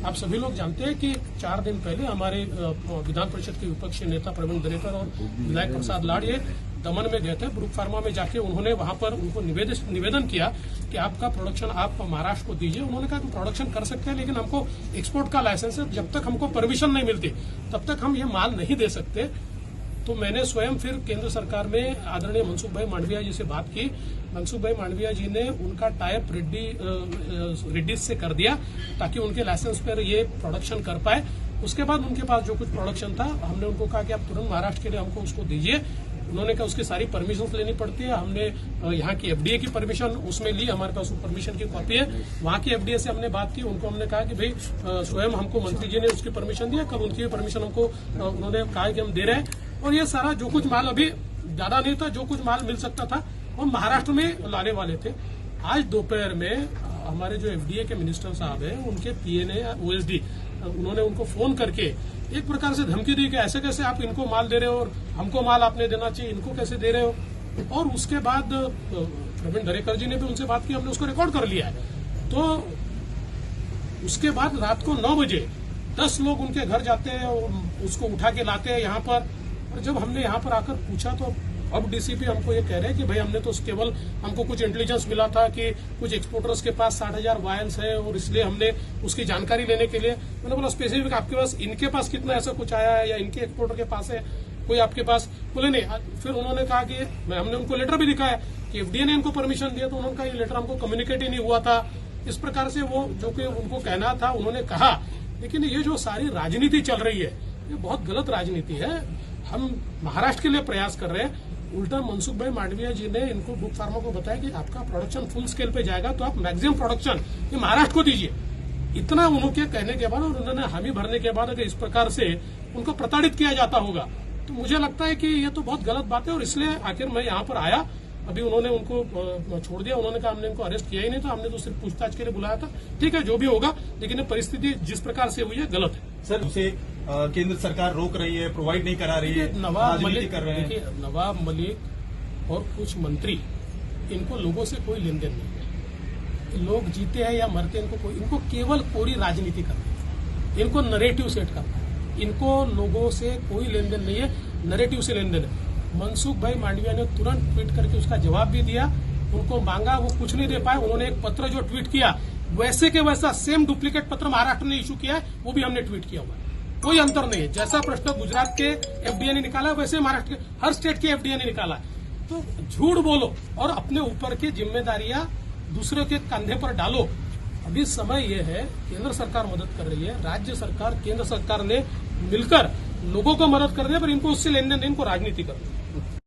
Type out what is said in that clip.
आप सभी लोग जानते हैं कि 4 दिन पहले हमारे विधान परिषद के विपक्षी नेता प्रवीण दरेकर और विधायक प्रसाद लाड़ ये दमन में गए थे। ब्रुक फार्मा में जाके उन्होंने वहां पर उनको निवेदन किया कि आपका प्रोडक्शन आप महाराष्ट्र को दीजिए। उन्होंने कहा कि प्रोडक्शन कर सकते हैं, लेकिन हमको एक्सपोर्ट का लाइसेंस है, जब तक हमको परमिशन नहीं मिलती तब तक हम ये माल नहीं दे सकते। तो मैंने स्वयं फिर केंद्र सरकार में आदरणीय मनसुख भाई मांडविया जी से बात की। मनसुख भाई मांडविया जी ने उनका टाइप रेड्डी से कर दिया ताकि उनके लाइसेंस पर ये प्रोडक्शन कर पाए। उसके बाद उनके पास जो कुछ प्रोडक्शन था, हमने उनको कहा कि आप तुरंत महाराष्ट्र के लिए हमको उसको दीजिए। उन्होंने कहा उसकी सारी परमिशन लेनी पड़ती है। हमने यहाँ की एफडीए की परमिशन उसमें ली, हमारे पास परमिशन की कॉपी है। वहाँ की एफडीए से हमने बात की, उनको हमने कहा कि भाई स्वयं हमको मंत्री जी ने उसकी परमिशन दी है, कल उनकी परमिशन हमको उन्होंने कहा कि हम दे रहे हैं। और ये सारा जो कुछ माल अभी ज्यादा नहीं था, जो कुछ माल मिल सकता था वो महाराष्ट्र में लाने वाले थे। आज दोपहर में हमारे जो एफडीए के मिनिस्टर साहब हैं, उनके पीए ने ओएसडी उन्होंने उनको फोन करके एक प्रकार से धमकी दी कि ऐसे कैसे आप इनको माल दे रहे हो और हमको माल आपने देना चाहिए, इनको कैसे दे रहे हो। और उसके बाद प्रवीण दरेकर जी ने भी उनसे बात की, हमने उसको रिकॉर्ड कर लिया है। तो उसके बाद रात को 9 बजे 10 लोग उनके घर जाते हैं और उसको उठा के लाते हैं यहाँ पर। और जब हमने यहाँ पर आकर पूछा तो अब डीसीपी हमको ये कह रहे हैं कि भाई हमने तो केवल हमको कुछ इंटेलिजेंस मिला था कि कुछ एक्सपोर्टर्स के पास 60,000 वायल्स है और इसलिए हमने उसकी जानकारी लेने के लिए। मैंने बोला स्पेसिफिक आपके पास इनके पास कितना ऐसा कुछ आया है या इनके एक्सपोर्टर के पास है कोई आपके पास? बोले नहीं। फिर उन्होंने कहा कि हमने उनको लेटर भी दिखाया कि एफडीए ने इनको परमिशन दिया, तो उन्होंने कहा ये लेटर हमको कम्युनिकेट ही नहीं हुआ था। इस प्रकार से वो जो कि उनको कहना था उन्होंने कहा। लेकिन ये जो सारी राजनीति चल रही है ये बहुत गलत राजनीति है। हम महाराष्ट्र के लिए प्रयास कर रहे हैं। उल्टा मनसुख भाई मांडविया जी ने इनको ब्रुक फार्मा को बताया कि आपका प्रोडक्शन फुल स्केल पे जाएगा तो आप मैक्सिमम प्रोडक्शन ये महाराष्ट्र को दीजिए। इतना उनके कहने के बाद और उन्होंने हामी भरने के बाद अगर इस प्रकार से उनको प्रताड़ित किया जाता होगा तो मुझे लगता है कि ये तो बहुत गलत बात है। और इसलिए आखिर मैं यहाँ पर आया। अभी उन्होंने उनको छोड़ दिया, उन्होंने कहा हमने इनको अरेस्ट किया ही नहीं था, हमने तो सिर्फ पूछताछ के लिए बुलाया था। ठीक है, जो भी होगा, लेकिन परिस्थिति जिस प्रकार से हुई है गलत है। सर, उसे केंद्र सरकार रोक रही है, प्रोवाइड नहीं करा रही है, नवाब मलिक कर रहे हैं। देखिए, नवाब मलिक और कुछ मंत्री, इनको लोगों से कोई लेन देन नहीं है। लोग जीते हैं या मरते हैं, इनको केवल कोरी राजनीति करनी है, इनको नरेटिव सेट करना है। इनको लोगों से कोई लेन देन नहीं है, नरेटिव से लेन देन है। मनसुख भाई मांडविया ने तुरंत ट्वीट करके उसका जवाब भी दिया। उनको मांगा, वो कुछ नहीं दे पाए। उन्होंने एक पत्र जो ट्वीट किया वैसे के वैसा सेम डुप्लीकेट पत्र महाराष्ट्र ने इशू किया है, वो भी हमने ट्वीट किया हुआ है। कोई अंतर नहीं है। जैसा प्रश्न गुजरात के एफडीए ने निकाला वैसे महाराष्ट्र के हर स्टेट के एफडीए ने निकाला है। तो झूठ बोलो और अपने ऊपर की जिम्मेदारियां दूसरे के कंधे पर डालो। अभी समय यह है, केंद्र सरकार मदद कर रही है, राज्य सरकार केंद्र सरकार ने मिलकर लोगों को मदद कर रही है, पर इनको उससे लेन देन, इनको राजनीति करनी है।